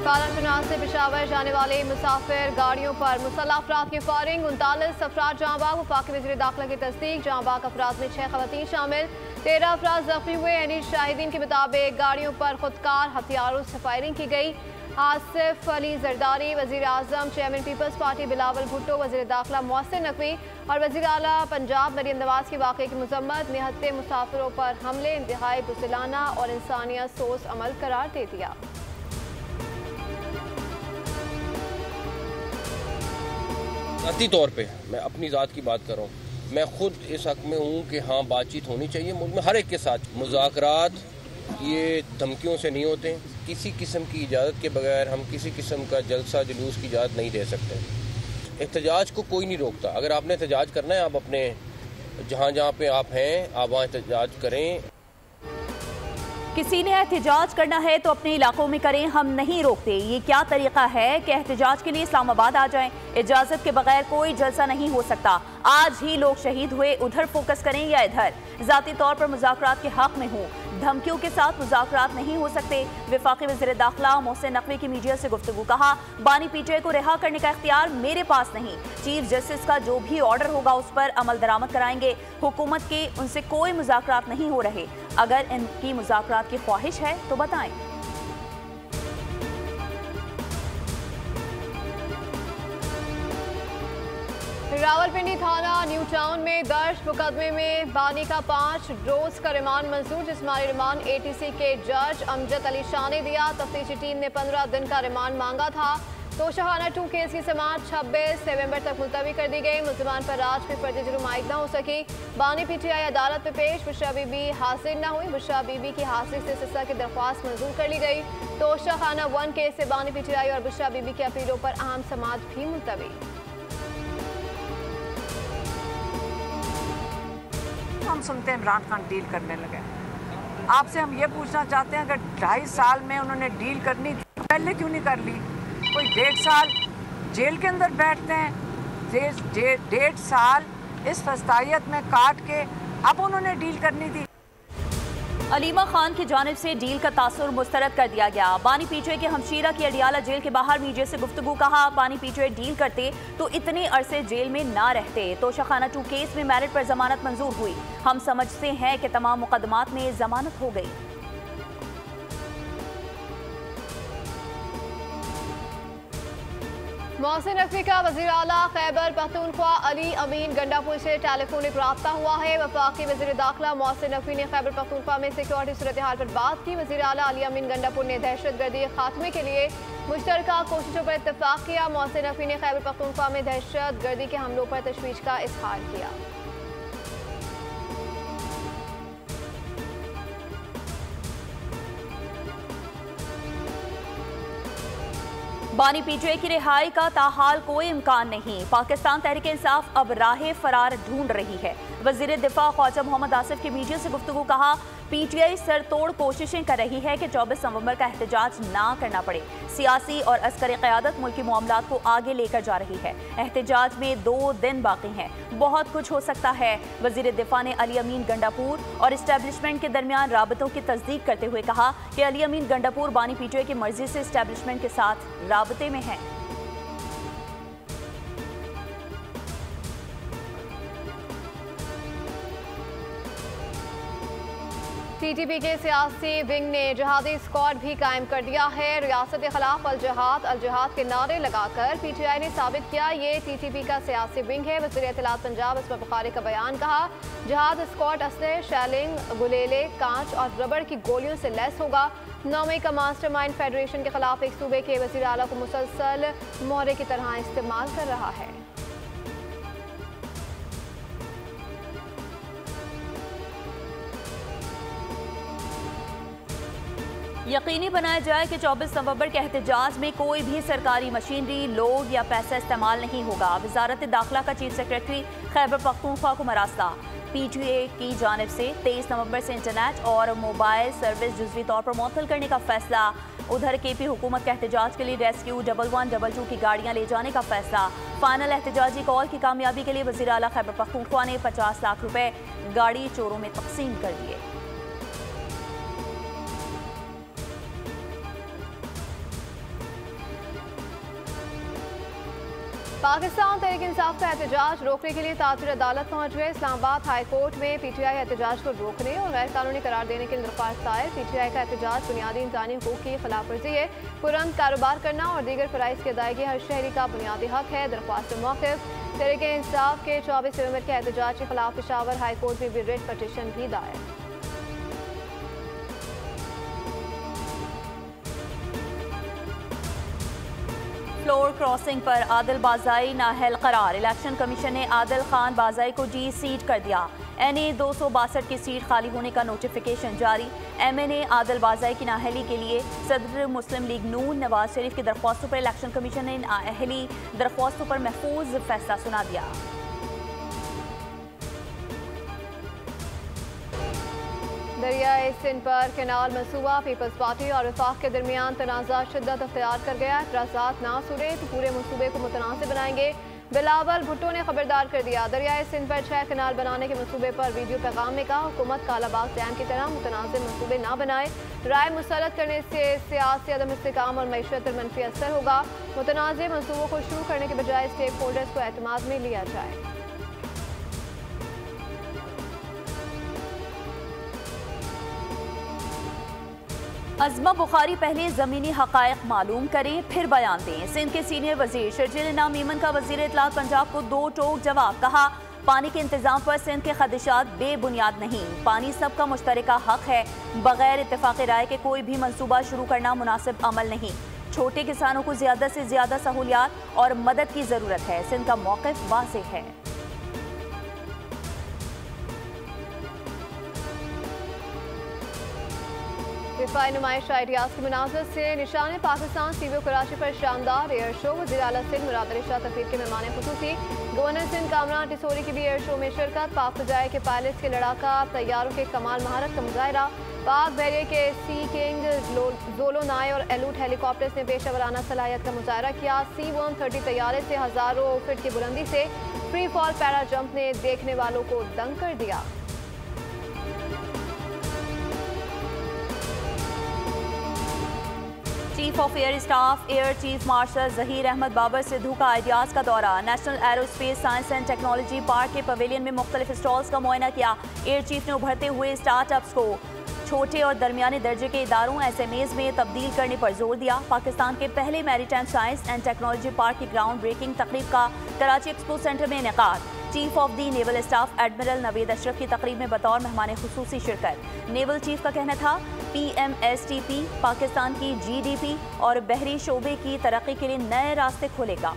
कालाचनार से पेशावर जाने वाले मुसाफिर गाड़ियों पर मुसल्लह अफराद की फायरिंग, 39 अफराद जहां बाग। वफाकी वज़ीर दाखिला की तस्दीक, जहां बाग अफराद में 6 खवातीन शामिल, 13 अफराद जख्मी हुए। यानी शाहिदीन के मुताबिक गाड़ियों पर खुदकार हथियारों से फायरिंग की गई। आसिफ अली जरदारी, वज़ीर आज़म चेयरमैन पीपल्स पार्टी बिलावल भुट्टो, वज़ीर दाखिला मोहसिन नकवी और वज़ीर आला पंजाब मरियम नवाज के वाक़े की मज़म्मत। निहत्ते मुसाफिरों पर हमले इंतहाई बुज़दिलाना और इंसानियत सोस अमल करार दे दिया। ज़ाती तौर पे मैं अपनी ज़ात की बात कर रहा हूँ, मैं खुद इस हक़ में हूँ कि हाँ बातचीत होनी चाहिए मुल्क में हर एक के साथ। मुज़ाकरात ये धमकियों से नहीं होते। किसी किस्म की इजाज़त के बगैर हम किसी किस्म का जलसा जुलूस की इजाज़त नहीं दे सकते। एहतजाज को कोई नहीं रोकता। अगर आपने एहतजाज करना है, आप अपने जहाँ जहाँ पे आप हैं आप वहाँ एहतजाज करें। किसी ने एहतजाज करना है तो अपने इलाकों में करें, हम नहीं रोकते। ये क्या तरीका है कि एहतजाज के लिए इस्लामाबाद आ जाएं? इजाजत के बगैर कोई जलसा नहीं हो सकता। आज ही लोग शहीद हुए, उधर फोकस करें या इधर। जाती तौर पर मुज़ाकरात के हक में हूँ, धमकियों के साथ मुज़ाकरात नहीं हो सकते। वफाकी वज़ीर दाखिला मोहसिन नकवी की मीडिया से गुफ्तगू, कहा बानी पीटीआई को रिहा करने का इख्तियार मेरे पास नहीं। चीफ जस्टिस का जो भी ऑर्डर होगा उस पर अमल दरामद कराएंगे। हुकूमत के उनसे कोई मुज़ाकरात नहीं हो रहे। अगर इनकी मुज़ाकरात की ख्वाहिश है तो बताएं। रावलपिंडी थाना न्यू टाउन में दर्ज मुकदमे में बानी का 5 रोज का रिमांड मंजूर। जिस्मानी रिमांड एटीसी के जज अमजद अली शाह ने दिया। तफ्तीशी टीम ने 15 दिन का रिमांड मांगा था। तोशाखाना 2 केस की समाअत 26 नवंबर तक मुलतवी कर दी गई। मुल्ज़िमान पर आज भी फर्द जुर्म आयद न हो सकी। बानी पीटीआई अदालत में पेश, बुशरा बीबी हाजिर न हुई। बुशरा बीबी की हाजिरी से सज़ा की दरख्वास्त मंजूर कर ली गई। तोशाखाना 1 केस से बानी पीटीआई और बुशरा बीबी की अपीलों पर अहम समाअत भी मुलतवी। हम सुनते हैं इमरान खान डील करने लगे। आपसे हम ये पूछना चाहते हैं, अगर 2.5 साल में उन्होंने डील करनी थी पहले क्यों नहीं कर ली? कोई 1.5 साल जेल के अंदर बैठते हैं, 1.5 साल इस फस्तायत में काट के अब उन्होंने डील करनी थी। अलीमा खान की जानिब से डील का तासुर मुस्तरद कर दिया गया। बानी पीटीआई के हमशीरा की अडियाला जेल के बाहर मीडिया से गुफ्तगू, कहा बानी पीटीआई डील करते तो इतने अरसे जेल में ना रहते। तोशाखाना 2 केस में मेरिट पर जमानत मंजूर हुई। हम समझते हैं कि तमाम मुकदमात में जमानत हो गई। मोहसिन नकवी का वज़ीर आला खैबर पख्तूनख्वा अली अमीन गंडापुर से टेलीफोनिक राब्ता हुआ है। वफाकी वज़ीर दाखिला मोहसिन नकवी ने खैबर पख्तूनख्वा में सिक्योरिटी सूरत हाल पर बात की। वज़ीर आला अली अमीन गंडापुर ने दहशतगर्दी खात्मे के लिए मुश्तरका कोशिशों पर इत्तफाक किया। मोहसिन नकवी ने खैबर पख्तूनख्वा में दहशतगर्दी के हमलों पर तशवीश का इजहार किया। बानी पीटीआई की रिहाई का ताहाल कोई इम्कान नहीं। पाकिस्तान तहरीक इंसाफ अब राह फरार ढूंढ रही है। वज़ीर दिफा ख्वाजा मोहम्मद आसिफ की मीडिया से गुफ्तगू, कहा पीटीआई सरतोड़ कोशिशें कर रही है कि 24 नवंबर का एहतजाज ना करना पड़े। सियासी और अस्करी क़यादत मुल्की मामलात को आगे लेकर जा रही है। एहतजाज में 2 दिन बाकी हैं, बहुत कुछ हो सकता है। वज़ीर दिफा ने अली अमीन गंडापुर और इस्टेब्लिशमेंट के दरमियान राबतों की तस्दीक करते हुए कहा कि अली अमीन गंडापुर बानी पीटीआई की मर्जी से इस्टेब्लिशमेंट के साथ राबते में हैं। टीटीपी के सियासी विंग ने जहादी स्क्वाड भी कायम कर दिया है। रियासत के खिलाफ अल जहाद के नारे लगाकर पीटीआई ने साबित किया ये टीटीपी का सियासी विंग है। वज़ीर इत्तलात पंजाब इसमें बुखारी का बयान, कहा जहाद स्क्वाड असले, शैलिंग, गुलेले, कांच और रबड़ की गोलियों से लैस होगा। 9वीं का मास्टरमाइंड फेडरेशन के खिलाफ एक सूबे के वज़ीर आला को मुसलसल मोहरे की तरह इस्तेमाल कर रहा है। यकीनी बनाया जाए कि 24 नवंबर के एहतजाज में कोई भी सरकारी मशीनरी, लोग या पैसा इस्तेमाल नहीं होगा। वजारत दाखिला का चीफ सेक्रेटरी खैबर पख्तूनख्वा को मरासला। पीटीए की जानिब से 23 नवंबर से इंटरनेट और मोबाइल सर्विस जुज़वी तौर पर मुअत्तल करने का फैसला। उधर केपी हुकूमत के एहतजाज के लिए रेस्क्यू 1122 की गाड़ियां ले जाने का फैसला। फाइनल एहतजाजी कॉल की कामयाबी के लिए वज़ीर आला खैबर पख्तूनख्वा ने 50 लाख रुपए गाड़ी चोरों में तकसीम कर दिए। पाकिस्तान तहरीक इंसाफ का एहतजाज रोकने के लिए तातिर अदालत पहुंच गए। इस्लामाबाद हाई कोर्ट में पीटीआई एहतजाज को रोकने और गैर कानूनी करार देने के लिए दरख्वास्त दायर। पीटीआई का एहतजाज बुनियादी इंसानी हुकूक की खिलाफ वर्जी है। तुरंत कारोबार करना और दीगर फराइज की अदायगी हर शहरी का बुनियादी हक है। दरख्वास्त मौक़िफ़ तहरीक इंसाफ के 24 नवंबर के एहतजाज के खिलाफ पेशावर हाई कोर्ट में भी रिट पटिशन भी दायर। फ्लोर क्रॉसिंग पर आदिल बाज़ाई नाअहल करार। इलेक्शन कमीशन ने आदिल खान बाज़ाई को डी सीट कर दिया। NA 262 की सीट खाली होने का नोटिफिकेशन जारी। MA ने आदिल बाज़ाई की नाअहली के लिए सदर मुस्लिम लीग नून नवाज शरीफ की दरख्वास्तों पर इलेक्शन कमीशन ने नाअहली दरख्वास्तों पर महफूज फैसला सुना दिया। दरियाए सिंध पर कैनाल मनसूबा पीपल्स पार्टी और वफाक के दरमियान तनाज़ा शिद्दत अख्तियार कर गया। एतराज़ात ना सुने तो पूरे मनसूबे को मुतनाज़िर बनाएंगे। बिलावल भुट्टो ने खबरदार कर दिया। दरियाए सिंध पर 6 कैनाल बनाने के मनसूबे पर वीडियो पैगाम में कहा, हुकूमत कालाबाग डैम की तरह मुतनाज़िर मनसूबे ना बनाए। राय मुसलत करने से सियासी अदम इस्तेकाम और मईशत पर मनफी असर होगा। मुतनाज़िर मनसूबों को शुरू करने के बजाय स्टेक होल्डर्स को एतमाद में लिया जाए। अज़मा बुखारी पहले ज़मीनी हक़ाइक़ मालूम करें फिर बयान दें। सिंध के सीनियर वज़ीर शर्जील इनाम मीमन का वज़ीर इत्तलात पंजाब को 2 टोक जवाब। कहा, पानी के इंतज़ाम पर सिंध के खदशात बेबुनियाद नहीं। पानी सबका मुश्तरका हक है। बगैर इत्तेफ़ाक़ी राय के कोई भी मनसूबा शुरू करना मुनासिब अमल नहीं। छोटे किसानों को ज़्यादा से ज़्यादा सहूलियात और मदद की ज़रूरत है। सिंध का मौक़िफ़ वाज़ेह है। दिफाई नुमाइश आइडियाज़ के मुनाज़र से निशान पाकिस्तान सीबीओ कराची पर शानदार एयर शो। वज़ीर आला सिंध मुराद अली शाह तकरीब के मेहमान खुसूसी। गवर्नर सिंध कामरान टिसोरी की भी एयर शो में शिरकत। पाक फ़ज़ाए के पायलट्स के लड़ाका तैयारों के कमाल महारत का मुजाहरा। पाक बहरिया के सी किंग जोलो नाय और एलूट हेलीकॉप्टर्स ने पेशेवराना सलाहियत का मुजाहरा किया। C-130 तैयारे से हज़ारों फीट की बुलंदी से फ्री फॉल पैरा जंप ने देखने वालों को दंग कर दिया। Chief of air staff air chief marshal Zaheer Ahmed Babar Sidhu का आइडियाज़ का दौरा। National aerospace science and technology park के पवेलियन में मुख्तलिफ स्टॉल्स का मुआयना किया। एयर चीफ ने उभरते हुए स्टार्टअप्स को छोटे और दरमियाने दर्जे के इदारों SMEs में तब्दील करने पर जोर दिया। पाकिस्तान के पहले maritime science and technology park की ग्राउंड ब्रेकिंग तकरीब का कराची एक्सपो सेंटर में इनेकाद। Chief of the naval staff admiral Naved Ashraf की तकरीब में बतौर मेहमान खुसूसी शिरकत। नेवल चीफ का कहना था, PMSTP पाकिस्तान की GDP और बहरी शोबे की तरक्की के लिए नए रास्ते खोलेगा।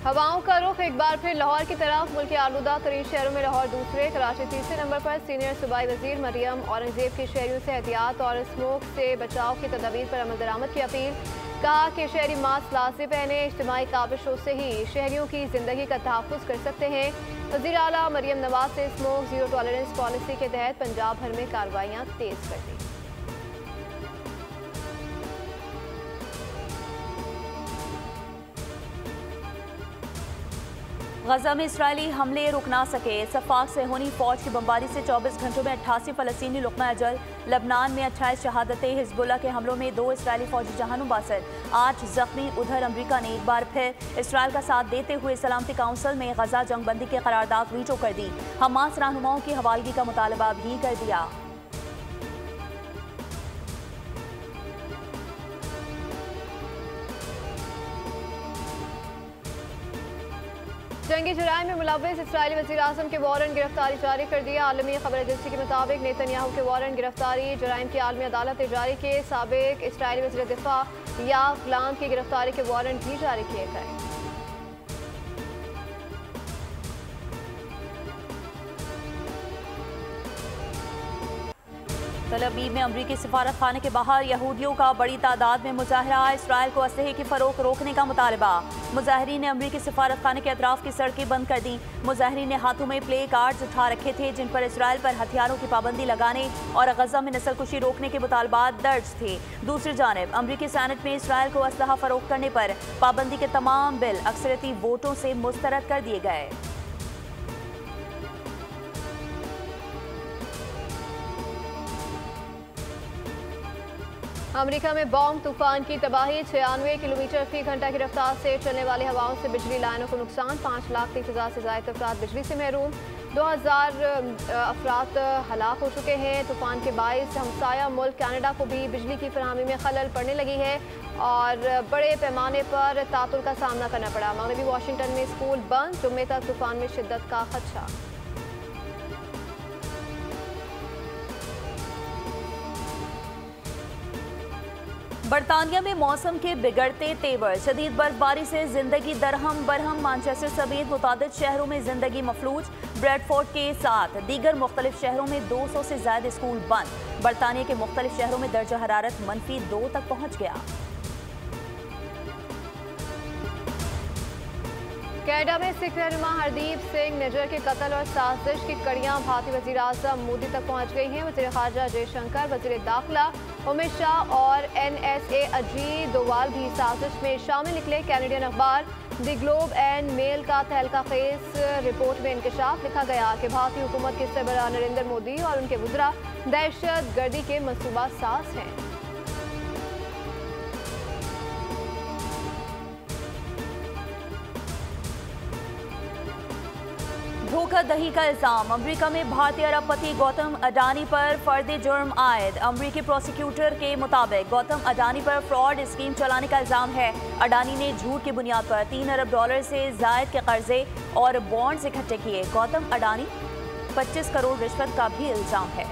हवाओं का रुख एक बार फिर लाहौर की तरफ। मुल्क के आलूदा तरीन शहरों में लाहौर दूसरे, कराची तीसरे नंबर पर। सीनियर सूबाई वजीर मरियम औरंगजेब की शहरियों से एहतियात और स्मोक से बचाव की तदाबीर पर अमल दरामद की अपील। कहा कि शहरी मास्क लाज़िम पहने। इज्तिमाई काबिशों से ही शहरियों की जिंदगी का तहफ़्फ़ुज़ कर सकते हैं। वज़ीर आला मरियम नवाज से स्मोक ज़ीरो टॉलरेंस पॉलिसी के तहत पंजाब भर में कार्रवाइयाँ तेज़ कर दी। गजा में इसराइली हमले रुक ना सके। सफाक से होनी फौज की बमबारी से 24 घंटों में 88 फ़लस्तीनी लुक़मा अजल। लबनान में 28 शहादतें। हिज़्बुल्लाह के हमलों में 2 इसराइली फौजी जहानुम बासर, 8 जख्मी। उधर अमरीका ने एक बार फिर इसराइल का साथ देते हुए सलामती काउंसिल में गजा जंगबंदी की करारदाद वीटो कर दी। हमास रहनुमाओं की हवालगी का मुतालबा भी कर दिया। जंगी जराइम में मुलव्वस इसराइली वज़ीर आज़म के वारंट गिरफ्तारी जारी कर दिया। आलमी खबर एजेंसी के मुताबिक नेतन्याहू के वारंट गिरफ्तारी जराइम की आलमी अदालत ने जारी किए। साबिक इसराइली वज़ीर दिफा याव ग्लांत की गिरफ्तारी के वारंट भी जारी किए गए। तल अवीव में अमरीकी सिफारत खाने के बाहर यहूदियों का बड़ी तादाद में मुजाहरा। इसराइल को असलहे की फरोख्त रोकने का मुतालबा। मुजाहरीन ने अमरीकी सिफारत खाने के अतराफ की सड़कें बंद कर दी। मुजाहरीन ने हाथों में प्ले कार्ड्स उठा रखे थे जिन पर इसराइल पर हथियारों की पाबंदी लगाने और गजा में नस्लकुशी रोकने के मुतालबात दर्ज थे। दूसरी जानिब अमरीकी सेनेट में इसराइल को असलहा फरोख्त करने पर पाबंदी के तमाम बिल अक्सरियती वोटों से मुस्तरद कर दिए गए। अमेरिका में बॉम्ब तूफान की तबाही, 96 किलोमीटर फी घंटा की रफ्तार से चलने वाली हवाओं से बिजली लाइनों को नुकसान, 5,30,000 से ज्यादा अफराद बिजली से महरूम, 2,000 अफराद हलाक हो चुके हैं। तूफान के बाइस हमसाया मुल्क कनाडा को भी बिजली की फरहमी में खलल पड़ने लगी है और बड़े पैमाने पर तातुल का सामना करना पड़ा। मगरबी वाशिंगटन में स्कूल बंद, जुम्मे तक तूफान में शिद्दत का खदशा। बरतानिया में मौसम के बिगड़ते तेवर, शदीद बर्फबारी से जिंदगी दरहम बरहम, मैनचेस्टर समेत मुतादिद शहरों में जिंदगी मफलूज, ब्रेडफोर्ड के साथ दीगर मुख्तलिफ शहरों में 200 से ज्यादा स्कूल बंद। बरतानिया के मुख्तलिफ शहरों में दर्जा हरारत -2 तक पहुंच गया। कनाडा में सिख रहनुमा हरदीप सिंह निज्जर के कत्ल और साजिश की कड़ियां भारतीय वज़ीर आज़म मोदी तक पहुंच गई हैं। वज़ीर ख़ारजा जयशंकर, वज़ीर दाखिला अमित शाह और NSA अजीत डोवाल भी साजिश में शामिल निकले। कैनेडियन अखबार द ग्लोब एंड मेल का तहलका खेज रिपोर्ट में इंकशाफ लिखा गया कि भारतीय हुकूमत के सरबराह नरेंद्र मोदी और उनके वज़रा दहशत गर्दी के मनसूबा साज हैं। धोखाधड़ी का इल्जाम, अमेरिका में भारतीय अरबपति गौतम अडानी पर फर्द जुर्म आयद। अमेरिकी प्रोसिक्यूटर के मुताबिक गौतम अडानी पर फ्रॉड स्कीम चलाने का इल्जाम है। अडानी ने झूठ की बुनियाद पर $3 अरब से जायद के कर्जे और बॉन्ड्स इकट्ठे किए। गौतम अडानी 25 करोड़ रिश्वत का भी इल्जाम है।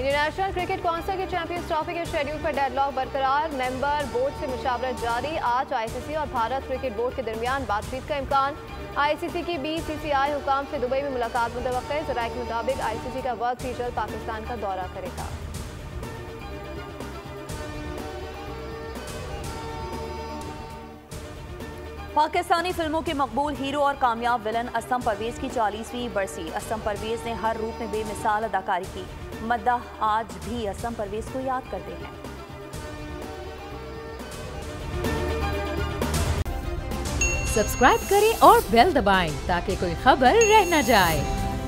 इंटरनेशनल क्रिकेट काउंसिल की चैंपियंस ट्रॉफी के शेड्यूल पर डेडलॉक बरकरार, मेंबर बोर्ड से मुशावरत जारी। आज ICC और भारत क्रिकेट बोर्ड के दरमियान बातचीत का इम्कान। ICC की BCCI हुकाम से दुबई में मुलाकात मुतवक्किल। ज़राए के मुताबिक ICC का वर्क भी जल्द पाकिस्तान का दौरा करेगा। पाकिस्तानी फिल्मों के मकबूल हीरो और कामयाब विलन असलम परवेज की 40वीं बरसी। असलम परवेज ने हर रूप में बेमिसाल अदाकारी की। मद्दाह आज भी असलम परवेज को याद करते हैं। सब्सक्राइब करें और बेल दबाएं ताकि कोई खबर रह न जाए।